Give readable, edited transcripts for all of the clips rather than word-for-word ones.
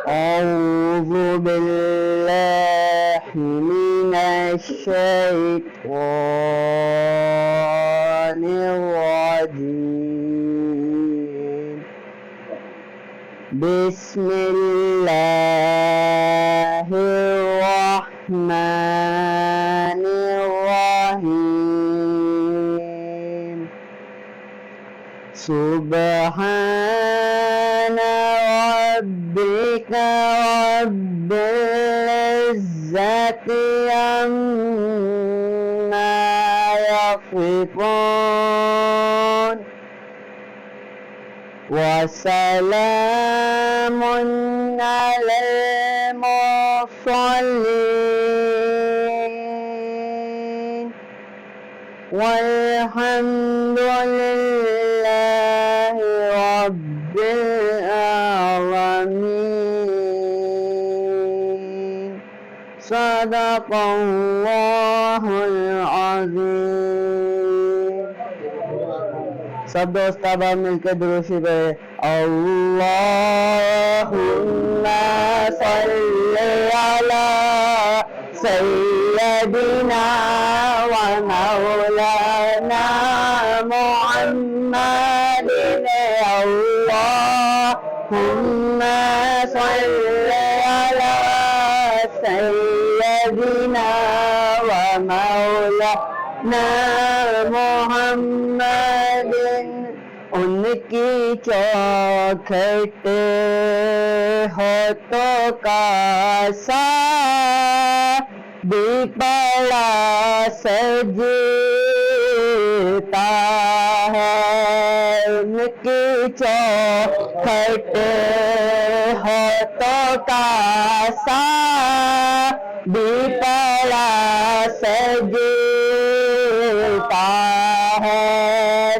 أعوذ بالله من الشيطان الرجيم بسم الله الرحمن الرحيم سبحان ربك رب العزة عما يصفون وسلام على المرسلين والحمد لله رب العالمين صدق الله العظيم. سب دوست اب مل کے درود شریف پڑھیں. اللہم صلی علی سیدنا و مولانا محمد. اللہم صلی علی سیدنا و مولانا محمد. ان کی چوکھٹ ہاتھوں کا بھی بڑا سجتا ہے. ان کی چوکھٹ ہاتھوں کا بھی بڑا سجتا ہے.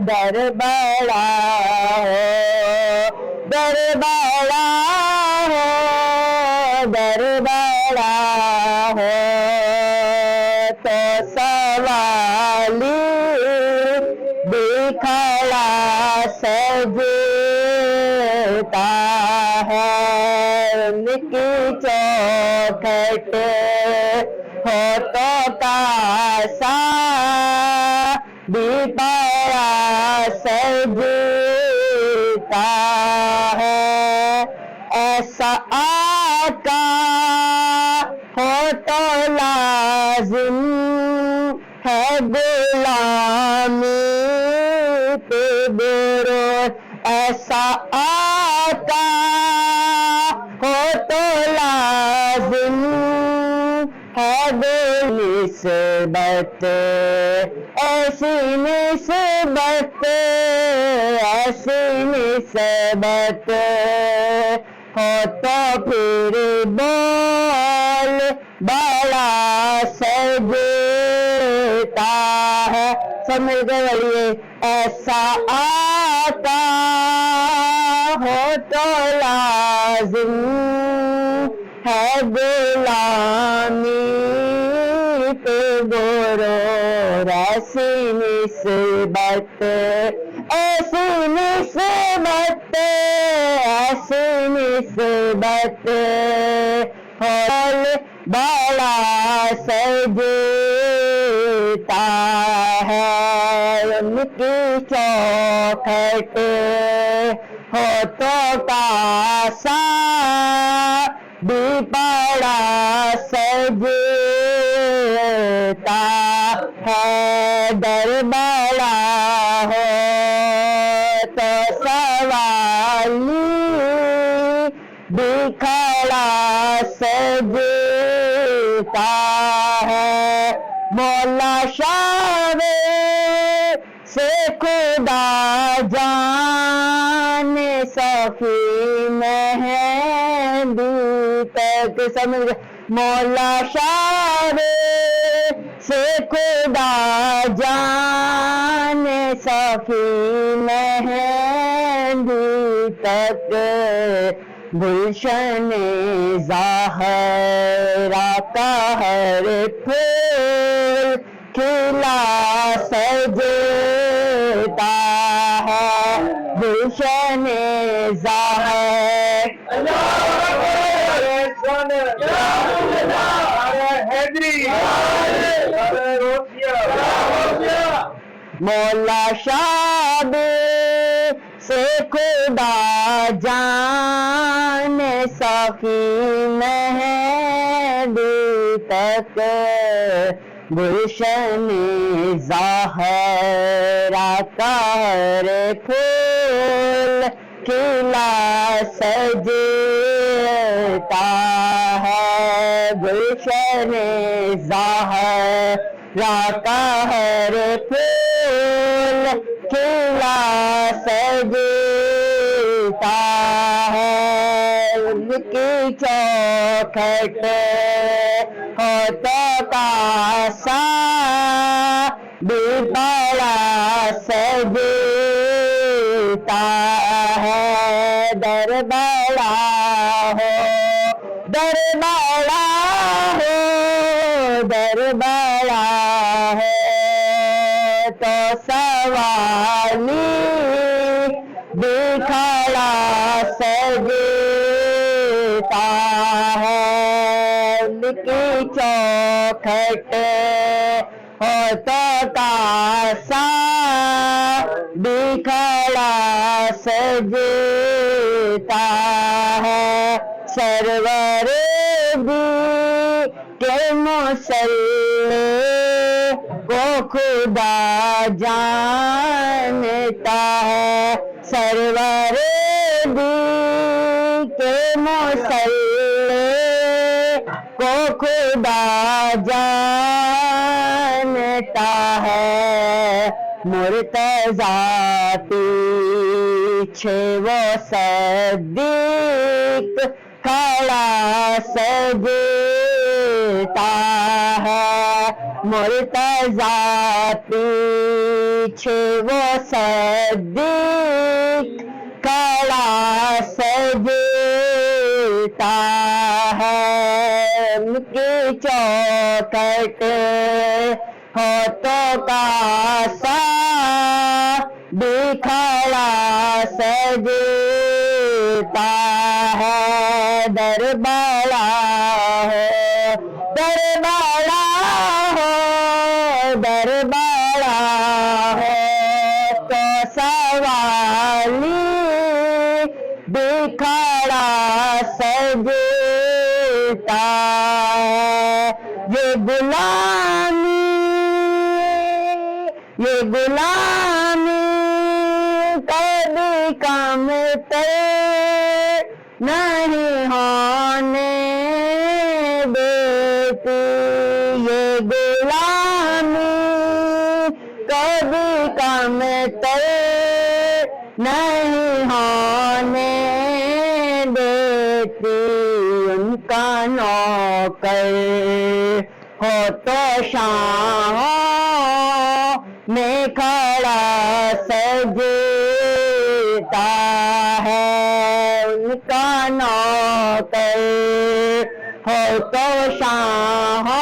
در بڑا ہو در بڑا ہو در بڑا ہو تو سوالی بھی کھڑا سجتا ہے. ان کی چوکھٹ ہاتھوں کا بھی بڑا سجتا ہے. ایسا آقا ہو تو لازم ہے غلامی پہ درود. ایسا آقا ہو تو لازم ہے نسبت ایسی نسبت ایسی نسبت ہو تو پھر بول بڑا سجتا ہے. سب مل کے بولیے. ایسا آقا ہو تو لازم ہے غلامی پہ غرور. ایسی نسبت ایسی نسبت ایسی نسبت بڑا سجتا ہے. ان کی چوکھٹ ہاتھوں کا بھی بڑا سجتا ہے. در بڑا ہو تو سوالی بھی کھڑا سجتا ہے. مولا شاہ سے خدا جان صفی مہندی تک. سمجھ گئے. مولا شاہ سے خدا جان صفی مہندی تک. گلشن زہرا کا ہر پھول کھلا سجتا ہے گلشن ظاہر مولا شاد سے خدا جان ساقی مہدی تک گلشن ظاہر کا ہر پھول کھلا سجتا ہے گلشن ظاہر کا ہر پھول کھلا سجتا ہے ان کی چوکھٹ ہوتا کاسا بھی بڑا سجتا ہے در بڑا ہو در بڑا ہو در بڑا ہے تو سوالی بھی کھڑا سجتا ہے ان کی چوکھٹ ہو تو کاسا بھی کھڑا سجتا ہے سرور بھی کہ مسلح کو خدا جانتا ہے سرور بھی کہ مسلح کو خدا جانتا ہے مرتضیٰ پیچھے وہ صدیق کھڑا سجتا ہے مرتضیٰ پیچھے وہ صدیق کھڑا سجتا ہے ان کی چوکھٹ ہو تو کاسا بھی کھڑا سجتا ہے در بڑا ہو در بڑا ہو در بڑا ہو تو سوالی بھی کھڑا سجتا ہے یہ غلامی کبھی کم تر نہیں ہونے دیتی یہ غلامی کبھی کم تر نہیں ہونے دیتی ان کا نوکر ہو تو شاہوں میں کھڑا سجتا ہے ان کا نوکر ہو تو شاہوں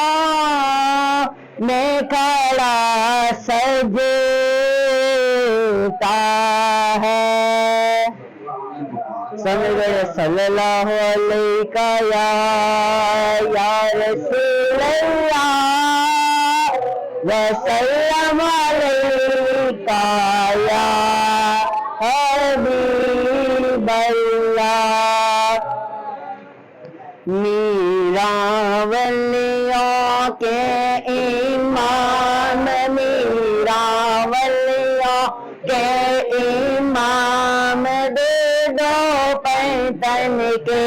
میں کھڑا سجتا ہے صلی اللہ علیہ یا رسول اللہ وسلم علیکہ یا حبیب اللہ میرا ولیوں کے امام میرا ولیوں کے امام دے دو پیتن کے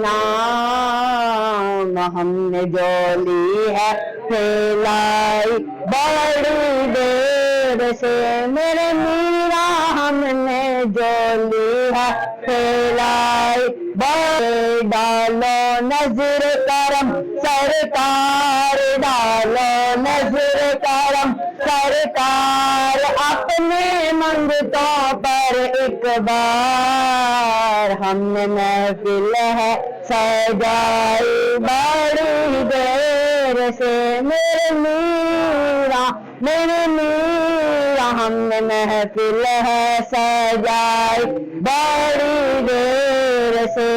نام ہم نے جو لی ہے پھیلائی بڑی دیر سے میرے میرا ہم نے جو لی ہے پھیلائی بڑے ڈالو نظر کرم سرکار ڈالو نظر کرم سرکار اپنے منگتوں پر ایک بار ہم نے محفل ہے سجائی بڑی دیر سے میرے میرا میرے میرا ہم نے محفل ہے سجائی بڑی دیر سے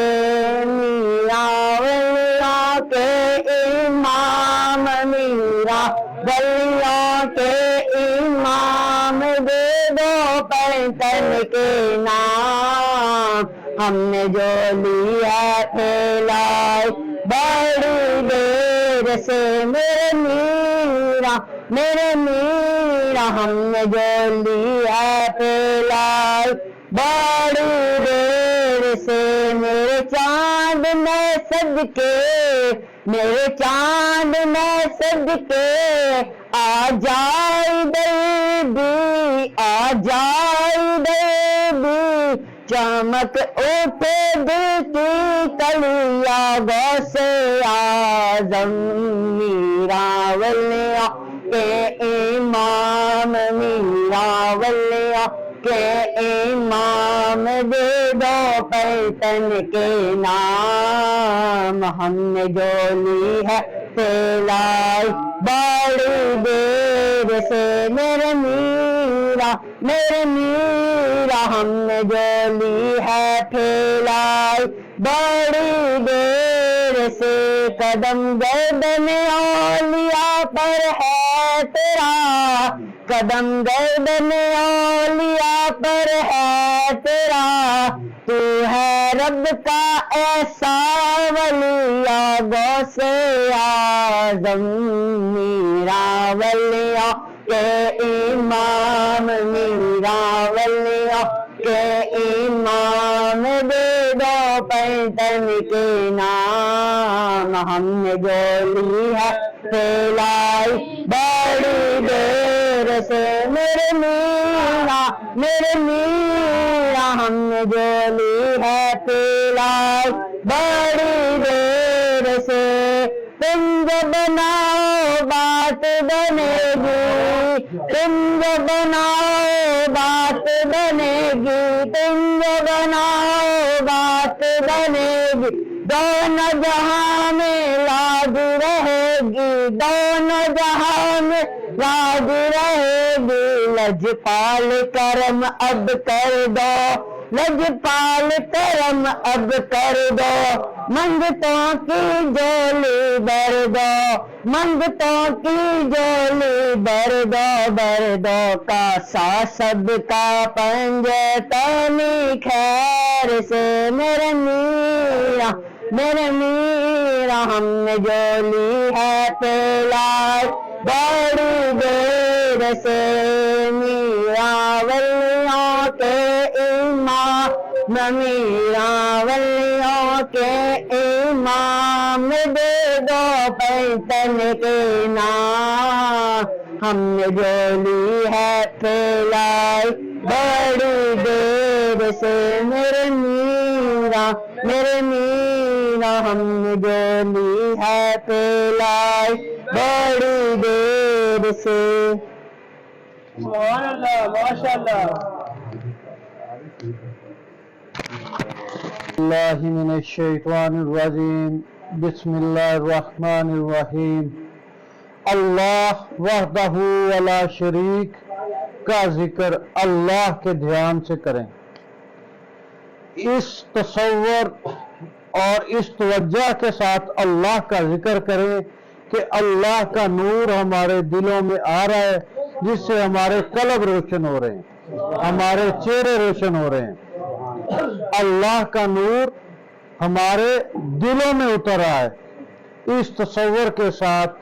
میرا ولیوں کے امام میرا ولیوں کے امام دے دو پیتن کے نام ہم نے جو لی ہے پھیلائی بڑی دیر سے میرے میرا ہم نے جو لی ہے پھیلائی بڑی دیر سے میرے چاند میں صدقے آ جائے دربی چمک اٹھے دل کی کلیا غوث اعظم میرا ولیوں کے امام میرا ولیوں کے امام دے دو پیتن کے نام ہم نے جو لی ہے پھیلائی بڑی دیر سے میرے میرا ہم نے جو لی ہے پھیلائی بڑی دیر سے قدم گردن اولیاء پر ہے تیرا قدم گردن اولیاء پر ہے تیرا تو ہے رب کا ایسا ولی غوث اعظم میرا ولیوں کے امام میرا ولیوں کے امام دے دو پیتن کے نام ہم نے جو لی ہے پھیلائی بڑی دیر سے میرے میرا ہم نے جو لی ہے پھیلائی بڑی دیر سے تم جو بناؤ بات بنے گی تم جو بناؤ بات بنے گی تم جو بناؤ بات بنے گی دونوں جہاں میں لاج رہے گی دونوں جہاں میں لاج رہے گی لجپال کرم اب کر دو لجپال کرم اب کر دو منگتوں کی جولی بھر دو منگتوں کی جولی بھر دو کاسا سب کا پنجتنی خیر سے میرے میرا ہم نے جو لی ہے پھیلائی بڑی دیر سے میرا ولیوں کے امام میرا ولیوں کے امام دے دو پیتن کے نام ہم نے جو لی ہے پھیلائی بڑی دیر سے میرے میرا ہم نے جو لی ہے پھیلائی بڑی دیر سے سبحان اللہ ماشاءاللہ اللہ من الشیطان الرجیم بسم اللہ الرحمن الرحیم اللہ وحدہ ولا شریک کا ذکر اللہ کے دھیان سے کریں اس تصور اور اس توجہ کے ساتھ اللہ کا ذکر کریں کہ اللہ کا نور ہمارے دلوں میں آ رہا ہے جس سے ہمارے قلب روشن ہو رہے ہیں ہمارے چہرے روشن ہو رہے ہیں اللہ کا نور ہمارے دلوں میں اتر رہا ہے اس تصور کے ساتھ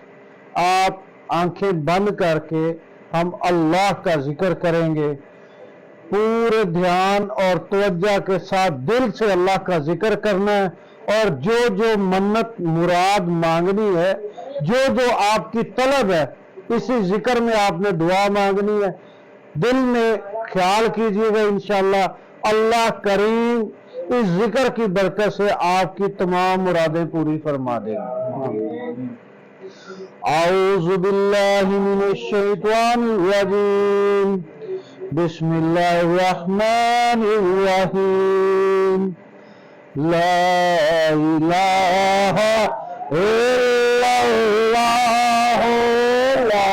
آپ آنکھیں بند کر کے ہم اللہ کا ذکر کریں گے پورے دھیان اور توجہ کے ساتھ دل سے اللہ کا ذکر کرنا ہے اور جو منت مراد مانگنی ہے جو آپ کی طلب ہے اسی ذکر میں آپ نے دعا مانگنی ہے دل میں خیال کیجئے گا انشاءاللہ اللہ کریم اس ذکر کی برکت سے آپ کی تمام مرادیں پوری فرما دے گا اعوذ باللہ من الشیطان الرجیم بسم اللہ الرحمن الرحیم لا الہ الا اللہ لا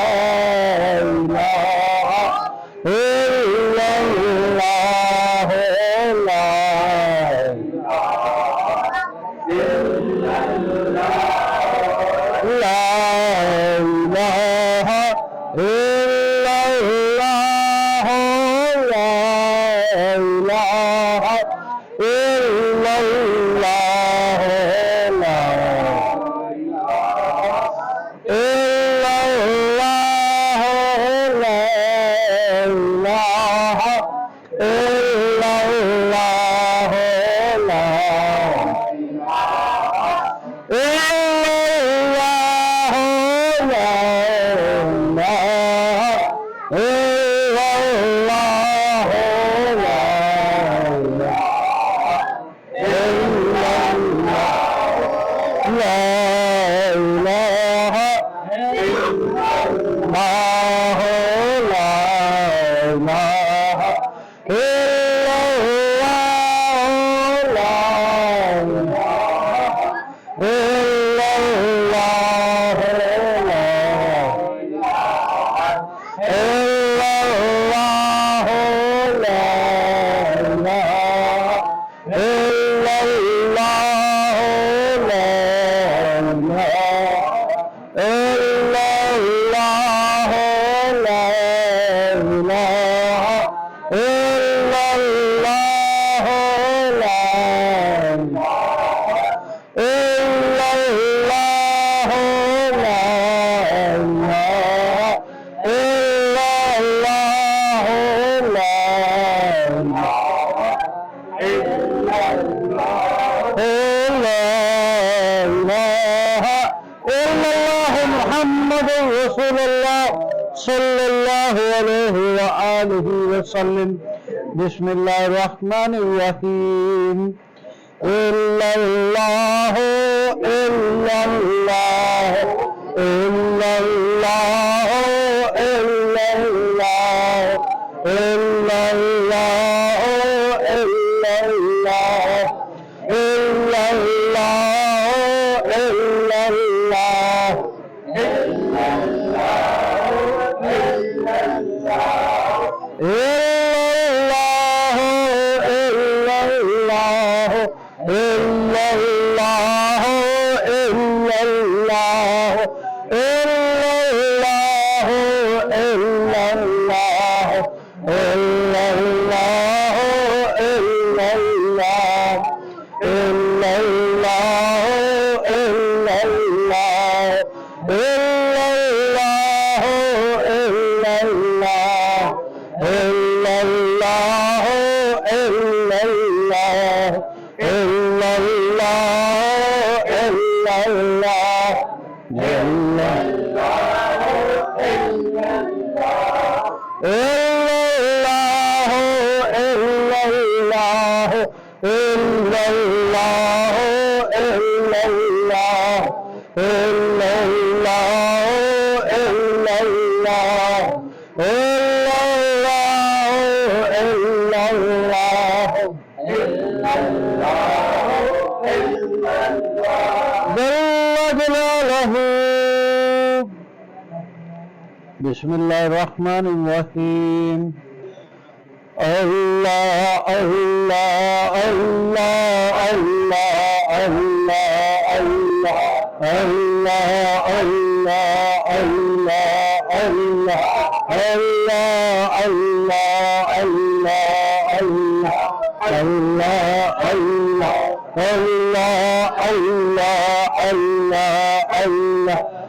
إلا الله لا إله إلا الله لا إلا الله لا إله إلا الله لا صلى الله عليه وآله وسلم. بسم الله الرحمن الرحيم. إلا الله إلا الله إلا الله إلا الله إلا الله إلا الله إلا الله إلا الله إلا بسم الله الرحمن الرحيم. الله الله الله الله الله الله الله الله الله الله الله الله الله الله الله